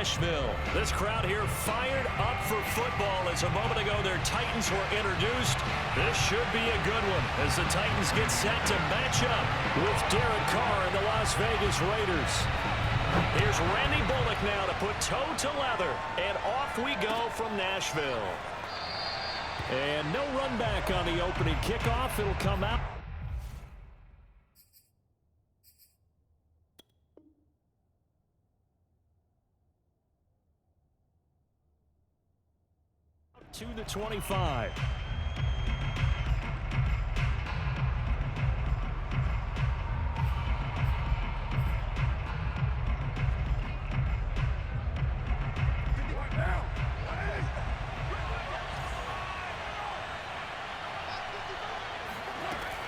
Nashville. This crowd here fired up for football as a moment ago their Titans were introduced. This should be a good one as the Titans get set to match up with Derek Carr and the Las Vegas Raiders. Here's Randy Bullock now to put toe to leather, and off we go from Nashville. And no run back on the opening kickoff. It'll come out. To the 25.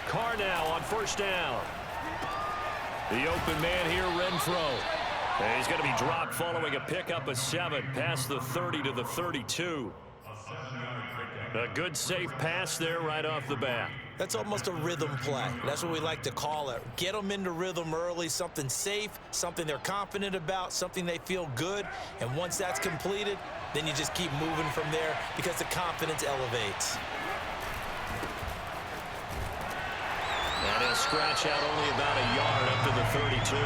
Carr now on first down. The open man here, Renfro. And he's going to be dropped following a pickup of 7 past the 30 to the 32. A good safe pass there right off the bat. That's almost a rhythm play. That's what we like to call it. Get them into rhythm early, something safe, something they're confident about, something they feel good. And once that's completed, then you just keep moving from there because the confidence elevates. And he'll scratch out only about a yard up to the 32.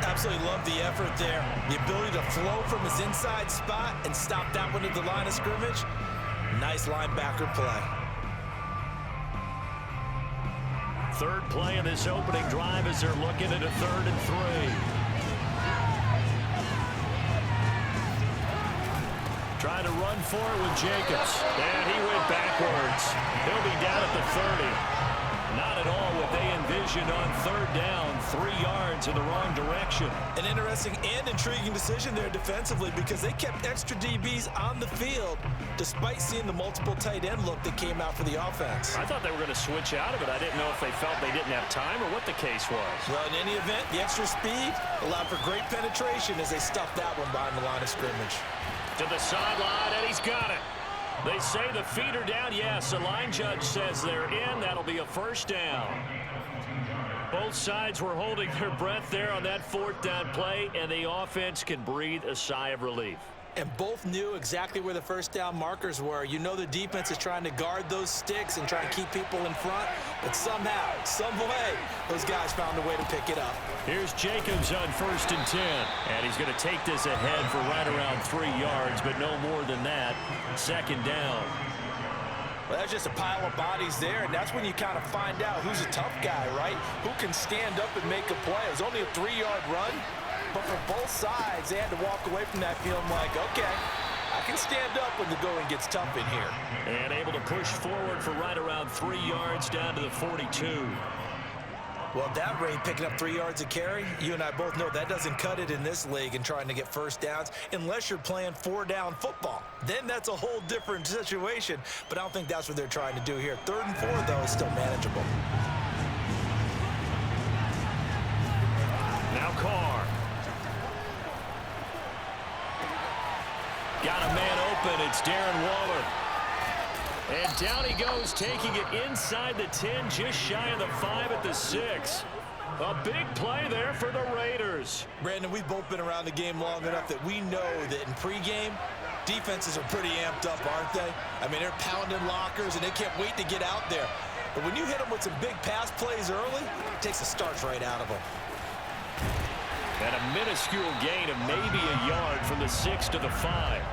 Absolutely love the effort there. The ability to flow from his inside spot and stop that one at the line of scrimmage. Nice linebacker play. Third play of this opening drive as they're looking at a 3rd and 3. Trying to run for it with Jacobs. And he went backwards. He'll be down at the 30. Not at all what they envisioned on 3rd down. 3 yards in the wrong direction. An interesting and intriguing decision there defensively because they kept extra DBs on the field despite seeing the multiple tight end look that came out for the offense. I thought they were going to switch out of it. I didn't know if they felt they didn't have time or what the case was. Well, in any event, the extra speed allowed for great penetration as they stuffed that one behind the line of scrimmage. To the sideline, and he's got it. They say the feet are down. Yes, the line judge says they're in. That'll be a first down. Both sides were holding their breath there on that 4th down play, and the offense can breathe a sigh of relief. And both knew exactly where the first down markers were. You know the defense is trying to guard those sticks and try to keep people in front, but somehow, some way, those guys found a way to pick it up. Here's Jacobs on 1st and 10, and he's going to take this ahead for right around 3 yards, but no more than that. 2nd down. Well, that's just a pile of bodies there, and that's when you kind of find out who's a tough guy, right? Who can stand up and make a play. It was only a 3-yard run, but for both sides, they had to walk away from that feeling like, okay, I can stand up when the going gets tough in here. And able to push forward for right around 3 yards down to the 42. Well, at that rate, picking up 3 yards a carry, you and I both know that doesn't cut it in this league and trying to get first downs unless you're playing 4-down football. Then that's a whole different situation, but I don't think that's what they're trying to do here. 3rd and 4, though, is still manageable. Now Carr. Got a man open. It's Darren Waller. And down he goes, taking it inside the 10, just shy of the 5 at the 6. A big play there for the Raiders. Brandon, we've both been around the game long enough that we know that in pregame, defenses are pretty amped up, aren't they? I mean, they're pounding lockers, and they can't wait to get out there. But when you hit them with some big pass plays early, it takes the starch right out of them. And a minuscule gain of maybe a yard from the 6 to the 5.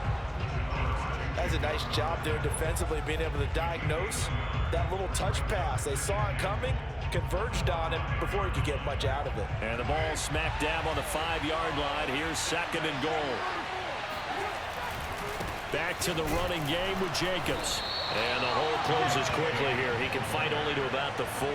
That's a nice job there defensively, being able to diagnose that little touch pass. They saw it coming, converged on it before he could get much out of it. And the ball smack dab on the 5-yard line. Here's 2nd and goal. Back to the running game with Jacobs. And the hole closes quickly here. He can fight only to about the 4.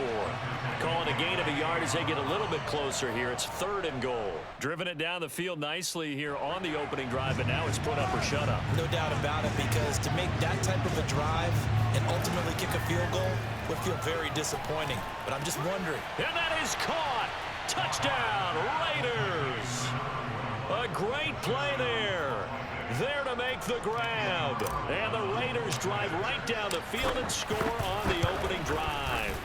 Calling a gain of a yard as they get a little bit closer here. It's 3rd and goal. Driven it down the field nicely here on the opening drive, but now it's put up or shut up. No doubt about it, because to make that type of a drive and ultimately kick a field goal would feel very disappointing. But I'm just wondering. And that is caught. Touchdown, Raiders. A great play there. There to make the grab. And the Raiders drive right down the field and score on the opening drive.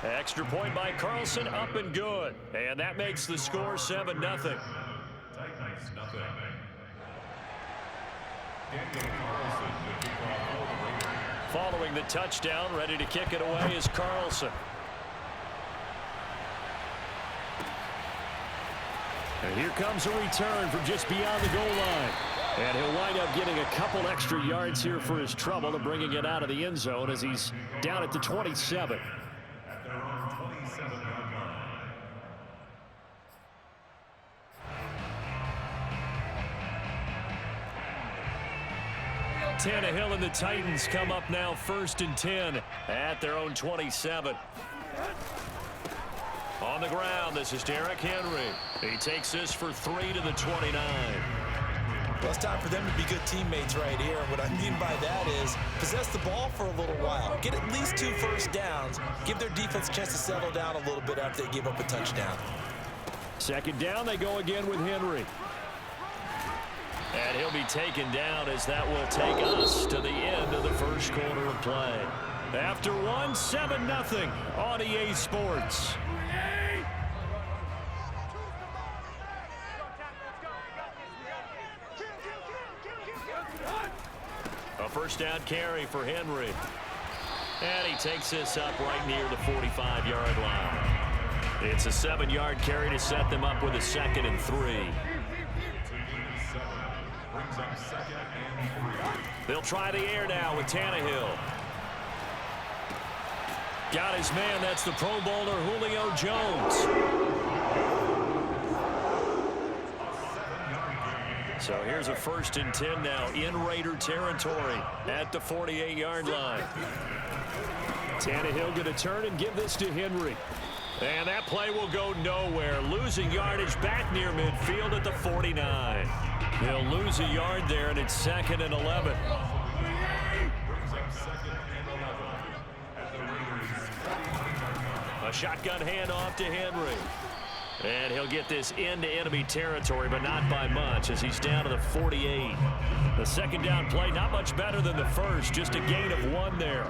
Extra point by Carlson, up and good. And that makes the score 7-0. Following the touchdown, ready to kick it away is Carlson. And here comes a return from just beyond the goal line. And he'll wind up getting a couple extra yards here for his trouble and bringing it out of the end zone as he's down at the 27. Tannehill and the Titans come up now 1st and 10 at their own 27. On the ground, this is Derrick Henry. He takes this for 3 to the 29. Well, it's time for them to be good teammates right here. And what I mean by that is possess the ball for a little while. Get at least 2 first downs. Give their defense a chance to settle down a little bit after they give up a touchdown. 2nd down, they go again with Henry. And he'll be taken down as that will take us to the end of the first quarter of play. After 1, 7-0 on EA Sports. A first down carry for Henry. And he takes this up right near the 45-yard line. It's a 7-yard carry to set them up with a 2nd and 3. They'll try the air now with Tannehill. Got his man. That's the Pro Bowler Julio Jones. So here's a 1st and 10 now in Raider territory at the 48-yard line. Tannehill going to turn and give this to Henry. And that play will go nowhere. Losing yardage back near midfield at the 49. They'll lose a yard there, and it's 2nd and 11. A shotgun handoff to Henry. And he'll get this into enemy territory, but not by much as he's down to the 48. The 2nd down play, not much better than the first, just a gain of 1 there.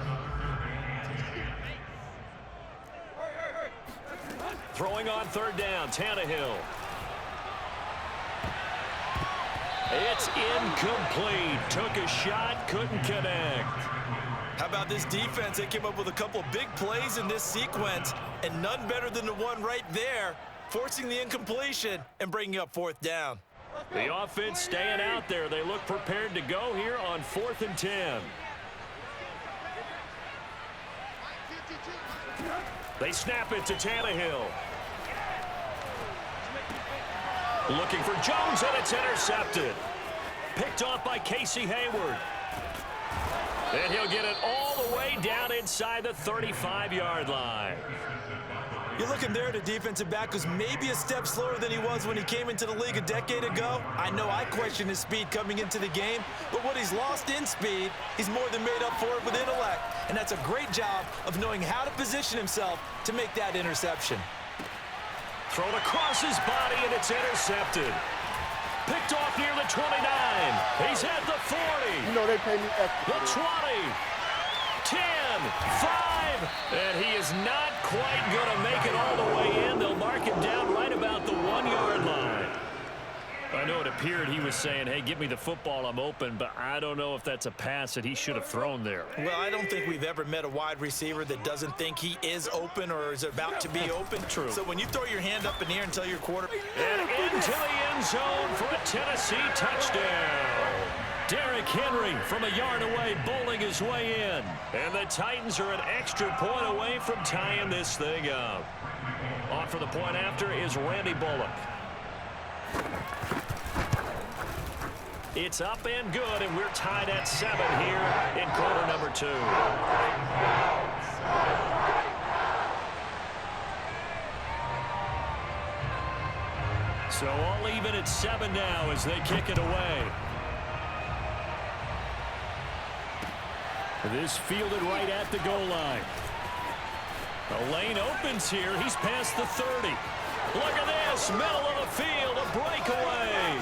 Throwing on 3rd down, Tannehill. It's incomplete. Took a shot, couldn't connect. How about this defense? They came up with a couple of big plays in this sequence, and none better than the one right there, forcing the incompletion and bringing up 4th down. The offense staying out there. They look prepared to go here on 4th and 10. They snap it to Tannehill. Looking for Jones, and it's intercepted. Picked off by Casey Hayward. And he'll get it all the way down inside the 35-yard line. You're looking there at a defensive back who's maybe a step slower than he was when he came into the league a decade ago. I know I questioned his speed coming into the game, but what he's lost in speed, he's more than made up for it with intellect. And that's a great job of knowing how to position himself to make that interception. Thrown across his body, and it's intercepted. Picked off near the 29. He's at the 40. You know they pay me extra. The 20. 10. 5. And he is not quite going to make it all the way in. They'll mark him down right about the 1-yard line. I know it appeared he was saying, hey, give me the football, I'm open, but I don't know if that's a pass that he should have thrown there. Well, I don't think we've ever met a wide receiver that doesn't think he is open or is about to be open. True. So when you throw your hand up in the air and tell your quarterback. And into the end zone for a Tennessee touchdown. Derrick Henry from a yard away bowling his way in. And the Titans are an extra point away from tying this thing up. On for the point after is Randy Bullock. It's up and good, and we're tied at 7 here in quarter number 2. So all even at 7 now as they kick it away. This fielded right at the goal line. The lane opens here. He's past the 30. Look at this, middle of the field, a breakaway.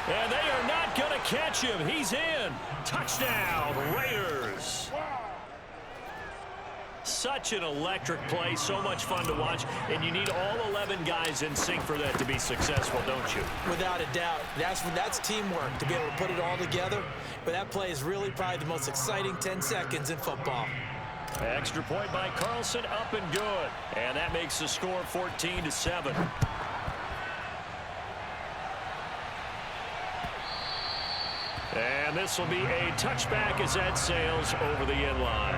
And they are not going to catch him. He's in. Touchdown, Raiders. such an electric play, so much fun to watch, and you need all 11 guys in sync for that to be successful, don't you? Without a doubt. That's teamwork, to be able to put it all together. But that play is really probably the most exciting 10 seconds in football. Extra point by Carlson, up and good. And that makes the score 14-7. And this will be a touchback as that sails over the end line.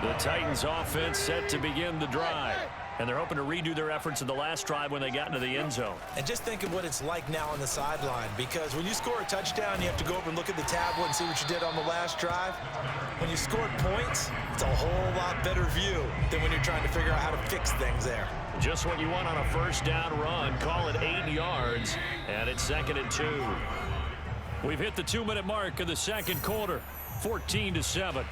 The Titans offense set to begin the drive. And they're hoping to redo their efforts in the last drive when they got into the end zone. And just think of what it's like now on the sideline, because when you score a touchdown, you have to go over and look at the tablet and see what you did on the last drive. When you scored points, it's a whole lot better view than when you're trying to figure out how to fix things there. Just what you want on a first down run. Call it 8 yards, and it's 2nd and 2. We've hit the 2-minute mark of the second quarter, 14-7.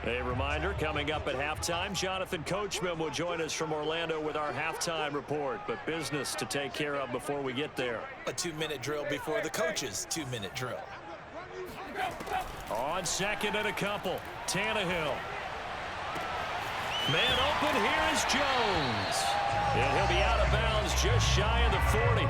A reminder, coming up at halftime, Jonathan Coachman will join us from Orlando with our halftime report, but business to take care of before we get there. A 2-minute drill before the coach's 2-minute drill. On 2nd and a couple, Tannehill. Man open, here is Jones. And he'll be out of bounds just shy of the 40.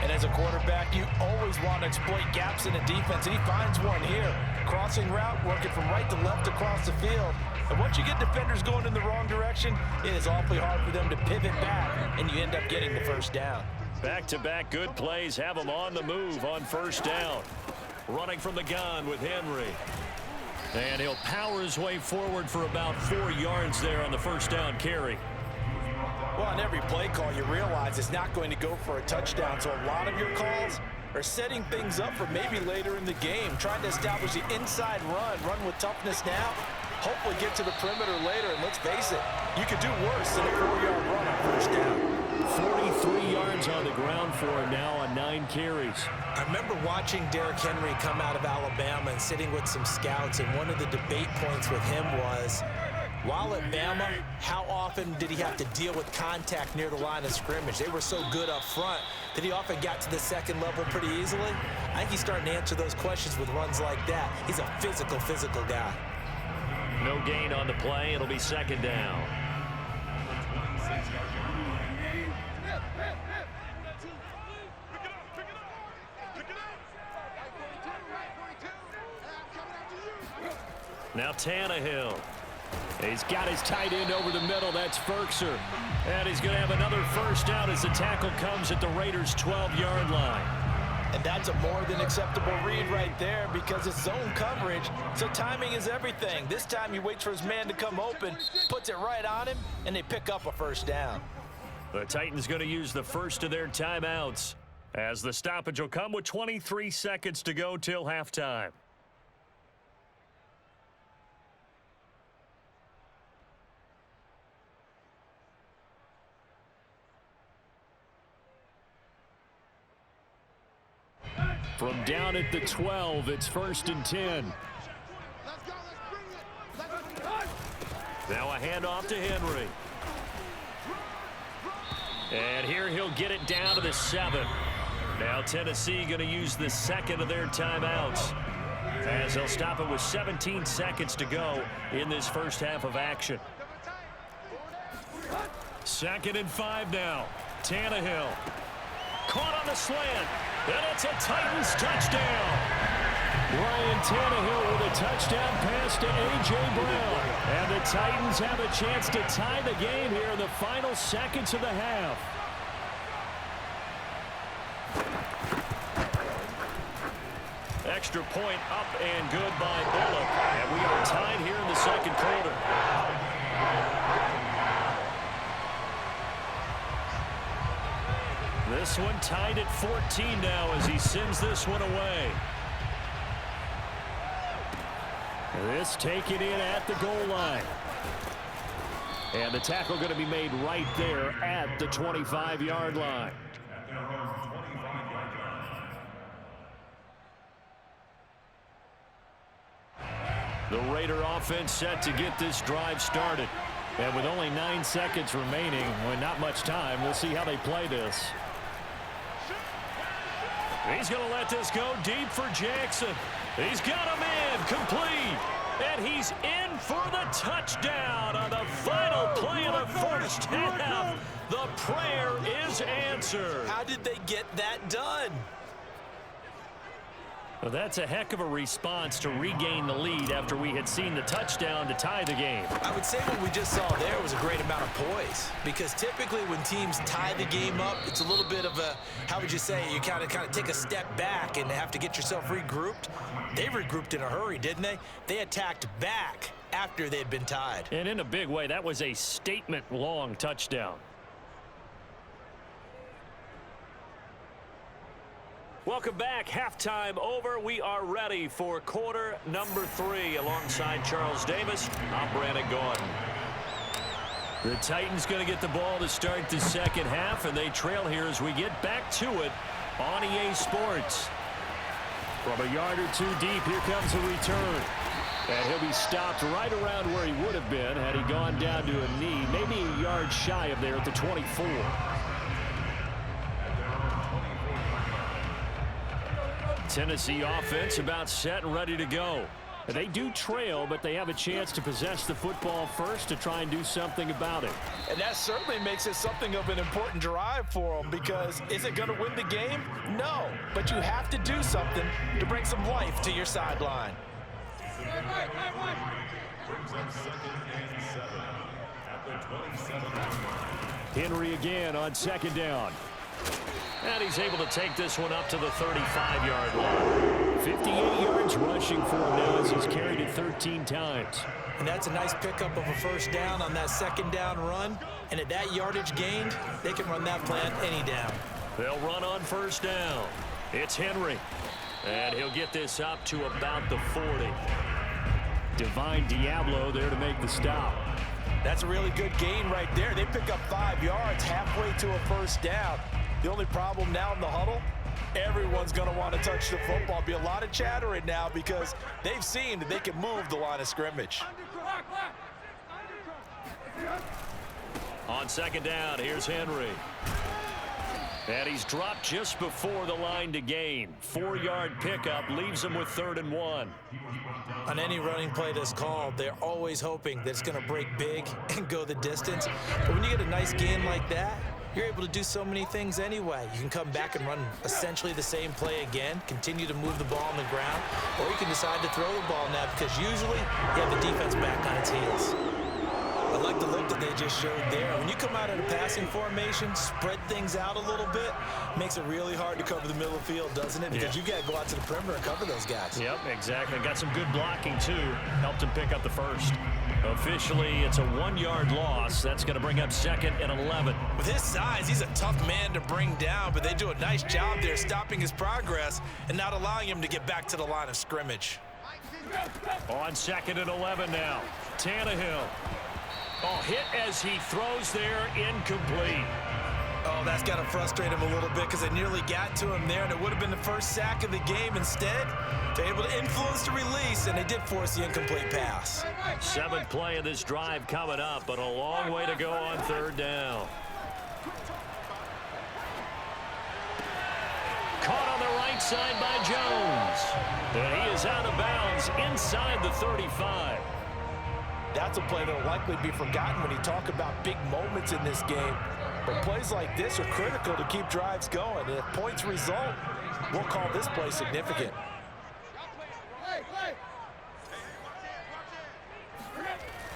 And as a quarterback, you always want to exploit gaps in a defense, and he finds one here. Crossing route, working from right to left across the field. And once you get defenders going in the wrong direction, it is awfully hard for them to pivot back, and you end up getting the first down. Back-to-back good plays have him on the move on first down. Running from the gun with Henry. And he'll power his way forward for about 4 yards there on the first down carry. Well, on every play call, you realize it's not going to go for a touchdown. So a lot of your calls are setting things up for maybe later in the game, trying to establish the inside run with toughness now, hopefully get to the perimeter later. And let's face it, you could do worse than a 4-yard run on first down. 43 yards on the ground for him now on 9 carries. I remember watching Derrick Henry come out of Alabama and sitting with some scouts, and one of the debate points with him was, while at Bama, how often did he have to deal with contact near the line of scrimmage? They were so good up front that he often got to the second level pretty easily. I think he's starting to answer those questions with runs like that. He's a physical guy. No gain on the play. It'll be 2nd down. Now Tannehill. He's got his tight end over the middle. That's Ferkser. And he's going to have another first down as the tackle comes at the Raiders' 12-yard line. And that's a more than acceptable read right there because it's zone coverage, so timing is everything. This time he waits for his man to come open, puts it right on him, and they pick up a first down. The Titans going to use the first of their timeouts as the stoppage will come with 23 seconds to go till halftime. From down at the 12, it's 1st and 10. Now a handoff to Henry. And here he'll get it down to the 7. Now Tennessee going to use the second of their timeouts as they'll stop it with 17 seconds to go in this first half of action. 2nd and 5 now. Tannehill. Caught on the slant. And it's a Titans touchdown. Ryan Tannehill with a touchdown pass to A.J. Brown. And the Titans have a chance to tie the game here in the final seconds of the half. Extra point up and good by Bullock. And we are tied here in the second quarter. This one tied at 14 now as he sends this one away. This taken in at the goal line. And the tackle going to be made right there at the 25-yard line. The Raider offense set to get this drive started. And with only 9 seconds remaining, well, not much time, we'll see how they play this. He's going to let this go deep for Jackson. He's got him in, complete. And he's in for the touchdown on the final play of the first half. The prayer is answered. How did they get that done? Well, that's a heck of a response to regain the lead after we had seen the touchdown to tie the game. I would say what we just saw there was a great amount of poise, because typically when teams tie the game up, it's a little bit of a, how would you say, you kind of take a step back and have to get yourself regrouped. They regrouped in a hurry, didn't they? They attacked back after they'd been tied. And in a big way, that was a statement-long touchdown. Welcome back. Halftime over. We are ready for quarter number 3. Alongside Charles Davis, I'm Brandon Gordon. The Titans going to get the ball to start the second half, and they trail here as we get back to it on EA Sports. From a yard or two deep, here comes a return. And he'll be stopped right around where he would have been had he gone down to a knee, maybe a yard shy of there at the 24. Tennessee offense about set and ready to go. They do trail, but they have a chance to possess the football first to try and do something about it. And that certainly makes it something of an important drive for them, because is it going to win the game? No, but you have to do something to bring some life to your sideline. Henry again on second down. And he's able to take this one up to the 35-yard line. 58 yards rushing for him now as he's carried it 13 times. And that's a nice pickup of a first down on that second down run. And at that yardage gained, they can run that plan any down. They'll run on first down. It's Henry. And he'll get this up to about the 40. Divine Diablo there to make the stop. That's a really good gain right there. They pick up 5 yards halfway to a first down. The only problem now in the huddle, everyone's going to want to touch the football. Be a lot of chattering now because they've seen that they can move the line of scrimmage. On second down, here's Henry. And he's dropped just before the line to gain. 4-yard pickup leaves him with 3rd and 1. On any running play that's called, they're always hoping that it's going to break big and go the distance. But when you get a nice gain like that, you're able to do so many things anyway. You can come back and run essentially the same play again, continue to move the ball on the ground, or you can decide to throw the ball now because usually you have the defense back on its heels. I like the look that they just showed there. When you come out in a passing formation, spread things out a little bit, makes it really hard to cover the middle of the field, doesn't it? Because you got to go out to the perimeter and cover those guys. Yep, exactly. Got some good blocking, too. Helped him pick up the first. Officially, it's a 1-yard loss. That's going to bring up 2nd and 11. With his size, he's a tough man to bring down, but they do a nice job there stopping his progress and not allowing him to get back to the line of scrimmage. On 2nd and 11 now. Tannehill. Oh, hit as he throws there, incomplete. Oh, that's got to frustrate him a little bit because they nearly got to him there, and it would have been the first sack of the game. Instead, they're able to influence the release, and they did force the incomplete pass. 7th play of this drive coming up, but a long way to go on 3rd down. Caught on the right side by Jones. And he is out of bounds inside the 35. That's a play that will likely be forgotten when you talk about big moments in this game. But plays like this are critical to keep drives going. And if points result, we'll call this play significant.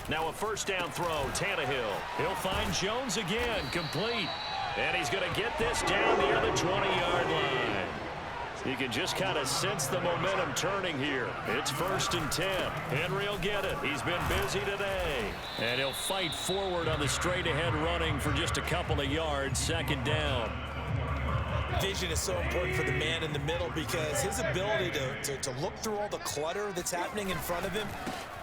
Now a first down throw, Tannehill. He'll find Jones again, complete. And he's going to get this down near the 20-yard line. You can just kind of sense the momentum turning here. It's 1st and 10. Henry will get it. He's been busy today. And he'll fight forward on the straight-ahead running for just a couple of yards. 2nd down. Vision is so important for the man in the middle because his ability to look through all the clutter that's happening in front of him,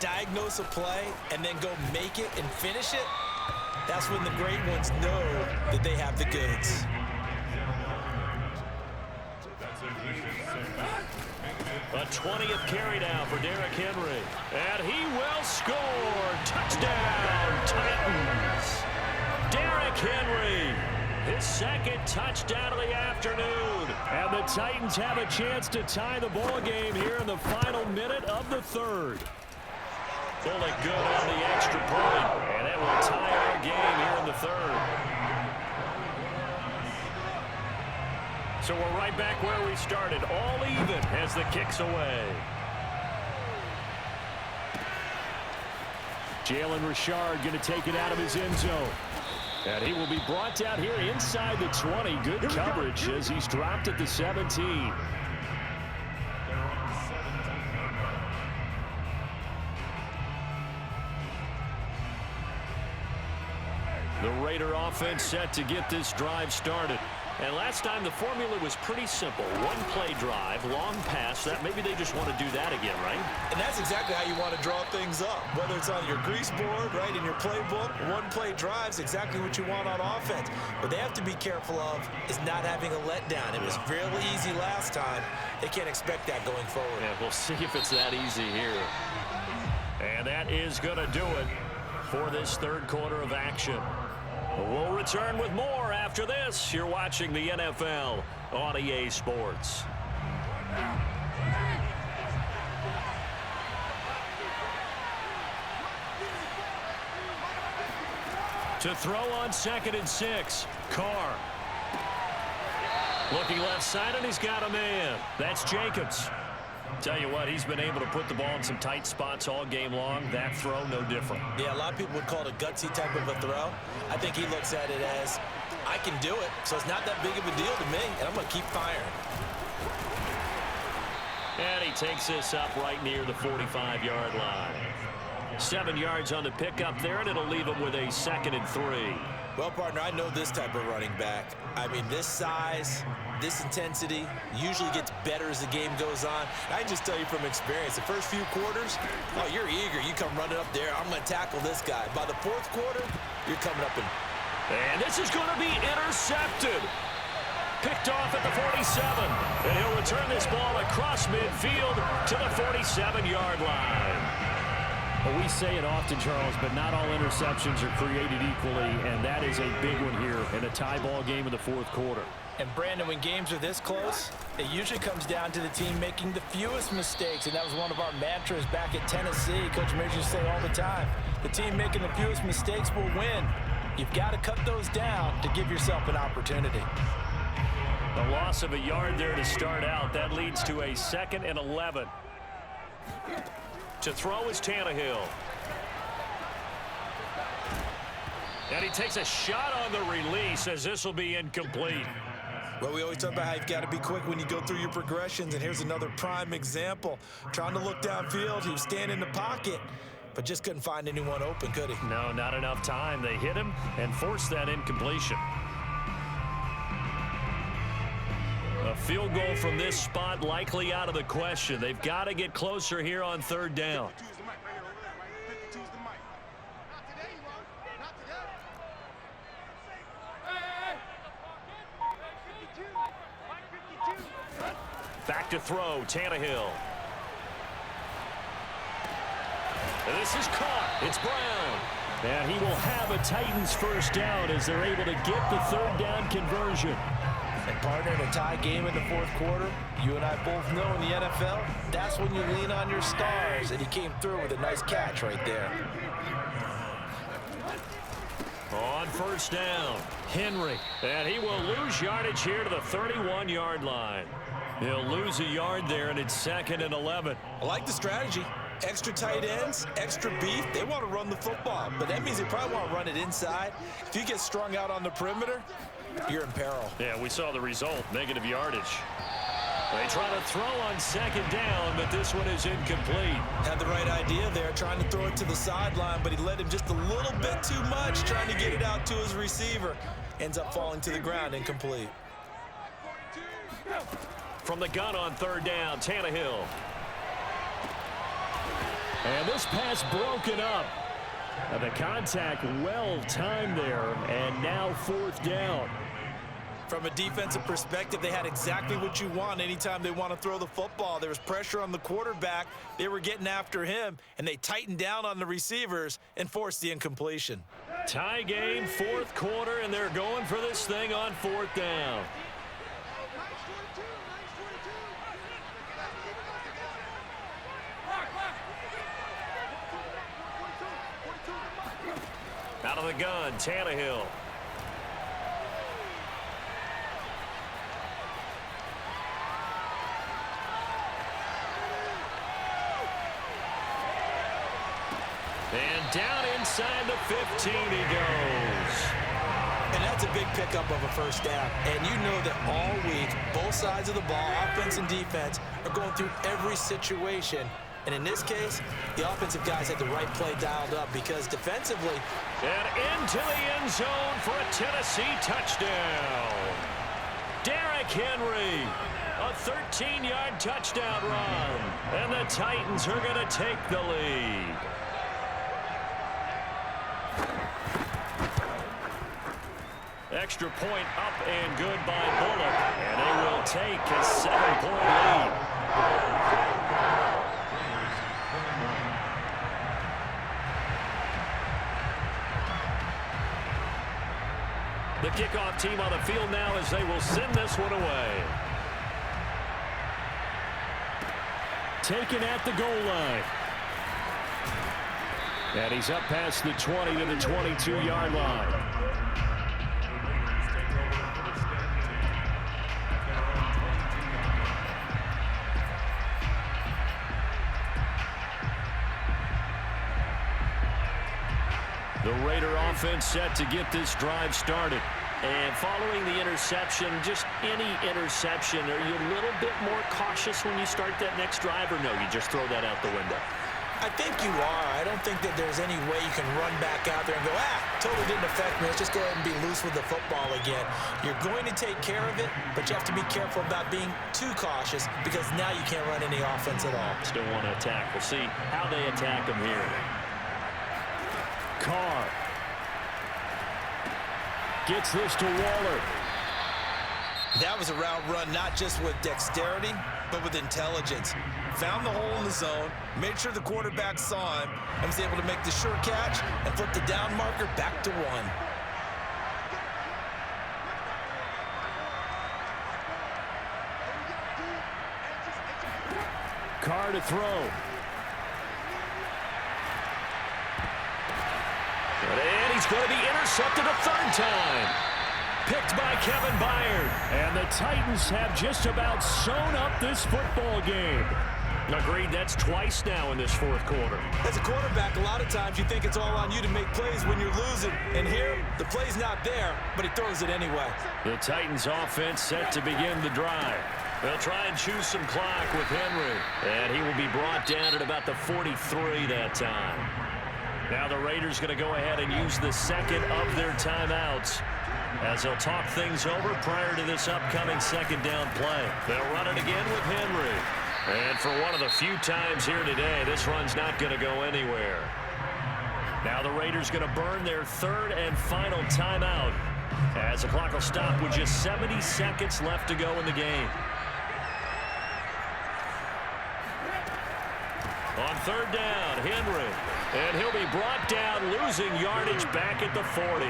diagnose a play, and then go make it and finish it, that's when the great ones know that they have the goods. A 20th carry now for Derrick Henry. And he will score. Touchdown, Titans. Derrick Henry. his second touchdown of the afternoon. And the Titans have a chance to tie the ball game here in the final minute of the third. Pulling good on the extra point, and it will tie our game here in the third. So we're right back where we started, all even as the kick's away. Jalen Richard going to take it out of his end zone. And he will be brought down here inside the 20. Good coverage as he's dropped at the 17. The Raider offense set to get this drive started. And last time the formula was pretty simple. One play drive, long pass. That maybe they just want to do that again, right? And that's exactly how you want to draw things up. Whether it's on your grease board, right, in your playbook, one play drive is exactly what you want on offense. What they have to be careful of is not having a letdown. It was fairly easy last time. They can't expect that going forward. Yeah, we'll see if it's that easy here. And that is going to do it for this third quarter of action. We'll return with more after this. You're watching the NFL on EA Sports. To throw on 2nd and 6, Carr. Looking left side, and he's got a man. That's Jacobs. Tell you what, he's been able to put the ball in some tight spots all game long. That throw, no different. Yeah, a lot of people would call it a gutsy type of a throw. I think he looks at it as, I can do it, so it's not that big of a deal to me, and I'm going to keep firing. And he takes this up right near the 45-yard line. 7 yards on the pickup there, and it'll leave him with a 2nd and 3. Well, partner, I know this type of running back. I mean, this size, this intensity usually gets better as the game goes on. I can just tell you from experience, the first few quarters, oh, you're eager. You come running up there, I'm going to tackle this guy. By the fourth quarter, you're coming up and this is going to be intercepted. Picked off at the 47. And he'll return this ball across midfield to the 47-yard line. Well, we say it often, Charles, but not all interceptions are created equally, and that is a big one here in a tie ball game in the fourth quarter. And, Brandon, when games are this close, it usually comes down to the team making the fewest mistakes, and that was one of our mantras back at Tennessee. Coach Major used to say all the time, the team making the fewest mistakes will win. You've got to cut those down to give yourself an opportunity. The loss of a yard there to start out. That leads to a 2nd and 11. To throw is Tannehill. And he takes a shot on the release as this will be incomplete. Well, we always talk about how you've got to be quick when you go through your progressions, and here's another prime example. Trying to look downfield, he was standing in the pocket, but just couldn't find anyone open, could he? No, not enough time. They hit him and forced that incompletion. A field goal from this spot likely out of the question. They've got to get closer here on 3rd down. Back to throw, Tannehill. And this is caught. It's Brown. And he will have a Titans first down as they're able to get the 3rd down conversion. And, partner, in a tie game in the fourth quarter, you and I both know in the NFL, that's when you lean on your stars, and he came through with a nice catch right there. On 1st down, Henry. And he will lose yardage here to the 31-yard line. He'll lose a yard there, and it's 2nd and 11. I like the strategy. Extra tight ends, extra beef. They want to run the football, but that means they probably want to run it inside. If you get strung out on the perimeter, you're in peril. Yeah, we saw the result, negative yardage. They try to throw on 2nd down, but this one is incomplete. Had the right idea there, trying to throw it to the sideline, but he led him just a little bit too much, trying to get it out to his receiver. Ends up falling to the ground, incomplete. From the gun on 3rd down, Tannehill. And this pass broken up. And the contact well timed there, and now 4th down. From a defensive perspective, they had exactly what you want anytime they want to throw the football. There was pressure on the quarterback. They were getting after him, and they tightened down on the receivers and forced the incompletion. Tie game, fourth quarter, and they're going for this thing on fourth down. Out of the gun, Tannehill. And down inside the 15 he goes. And that's a big pickup of a first down. And you know that all week, both sides of the ball, offense and defense, are going through every situation. And in this case, the offensive guys had the right play dialed up because defensively. And into the end zone for a Tennessee touchdown. Derrick Henry, a 13-yard touchdown run. And the Titans are going to take the lead. Extra point up and good by Bullock. And they will take a 7-point lead. The kickoff team on the field now as they will send this one away. Taken at the goal line. And he's up past the 20 to the 22-yard line. The Raider offense set to get this drive started. And following the interception, just any interception, are you a little bit more cautious when you start that next drive, or no, you just throw that out the window? I think you are. I don't think that there's any way you can run back out there and go, totally didn't affect me. Let's just go ahead and be loose with the football again. You're going to take care of it, but you have to be careful about being too cautious because now you can't run any offense at all. Still want to attack. We'll see how they attack them here. Carr gets this to Waller. That was a route run not just with dexterity, but with intelligence. Found the hole in the zone, made sure the quarterback saw him, and was able to make the sure catch and flip the down marker back to 1. Carr to throw. And he's going to be intercepted a third time. Picked by Kevin Byard. And the Titans have just about sewn up this football game. Agreed, that's twice now in this fourth quarter. As a quarterback, a lot of times you think it's all on you to make plays when you're losing. And here, the play's not there, but he throws it anyway. The Titans offense set to begin the drive. They'll try and choose some clock with Henry. And he will be brought down at about the 43 that time. Now the Raiders going to go ahead and use the second of their timeouts as they'll talk things over prior to this upcoming second down play. They'll run it again with Henry. And for one of the few times here today, this run's not going to go anywhere. Now the Raiders going to burn their third and final timeout as the clock will stop with just 70 seconds left to go in the game. On third down, Henry. And he'll be brought down, losing yardage back at the 40.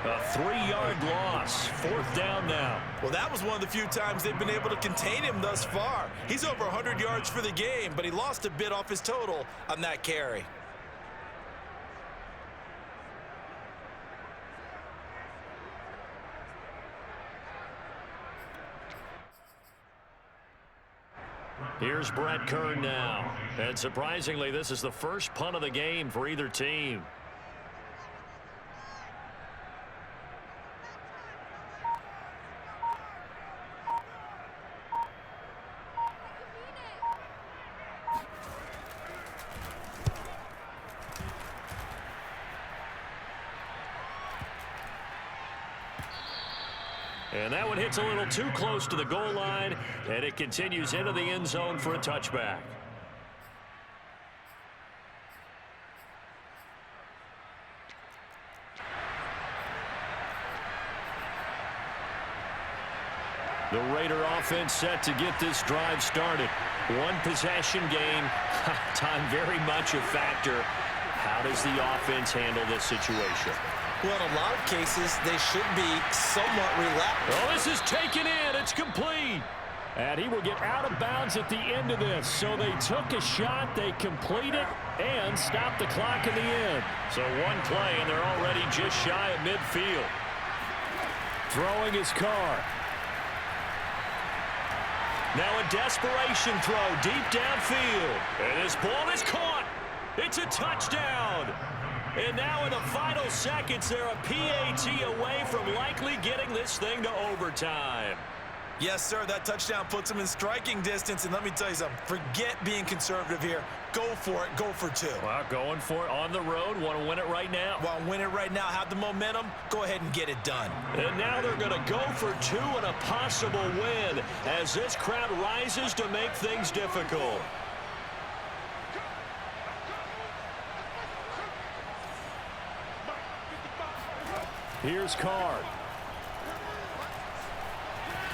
A 3-yard loss. Fourth down now. Well, that was one of the few times they've been able to contain him thus far. He's over 100 yards for the game, but he lost a bit off his total on that carry. Here's Brett Kern now. And surprisingly, this is the first punt of the game for either team. And that one hits a little too close to the goal line, and it continues into the end zone for a touchback. The Raider offense set to get this drive started. One possession game, time very much a factor. How does the offense handle this situation? Well, in a lot of cases, they should be somewhat relaxed. Oh, this is taken in. It's complete. And he will get out of bounds at the end of this. So they took a shot, they complete it, and stop the clock in the end. So one play, and they're already just shy of midfield. Throwing his car. Now a desperation throw deep downfield. And this ball is caught. It's a touchdown. And now in the final seconds, they're a PAT away from likely getting this thing to overtime. Yes, sir, that touchdown puts them in striking distance. And let me tell you something, forget being conservative here. Go for it, go for two. Well, going for it on the road. Want to win it right now? Want to win it right now, have the momentum, go ahead and get it done. And now they're going to go for two and a possible win as this crowd rises to make things difficult. Here's Carr.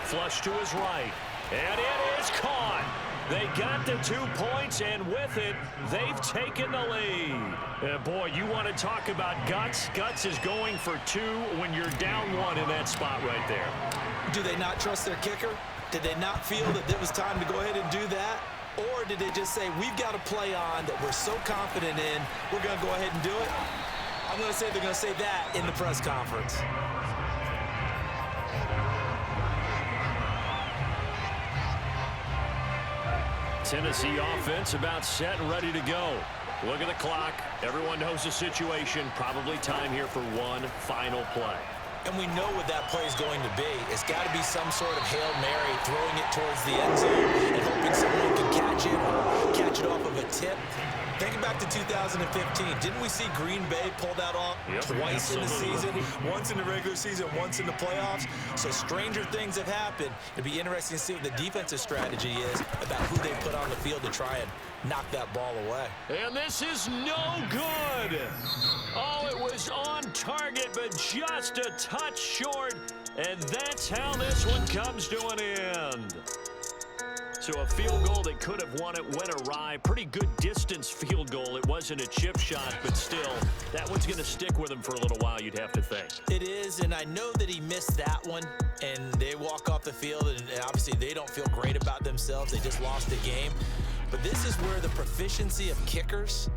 Flush to his right. And it is caught. They got the 2 points, and with it, they've taken the lead. Boy, you want to talk about guts. Guts is going for two when you're down one in that spot right there. Do they not trust their kicker? Did they not feel that it was time to go ahead and do that? Or did they just say, we've got a play on that we're so confident in, we're going to go ahead and do it? I'm going to say they're going to say that in the press conference. Tennessee offense about set and ready to go. Look at the clock. Everyone knows the situation. Probably time here for one final play. And we know what that play is going to be. It's got to be some sort of Hail Mary, throwing it towards the end zone and hoping someone can catch it or catch it off of a tip. Think back to 2015. Didn't we see Green Bay pull that off twice in the season? Once in the regular season, once in the playoffs. So stranger things have happened. It'd be interesting to see what the defensive strategy is about who they put on the field to try and knock that ball away. And this is no good. Oh, it was on target, but just a touch short. And that's how this one comes to an end. So a field goal that could have won it went awry. Pretty good distance field goal. It wasn't a chip shot, but still, that one's going to stick with him for a little while, you'd have to think. It is, and I know that he missed that one, and they walk off the field, and obviously they don't feel great about themselves. They just lost the game. But this is where the proficiency of kickers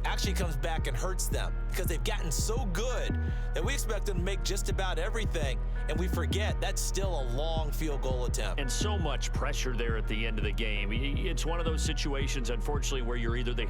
actually comes back and hurts them because they've gotten so good that we expect them to make just about everything, and we forget that's still a long field goal attempt. And so much pressure there at the end of the game. It's one of those situations, unfortunately, where you're either the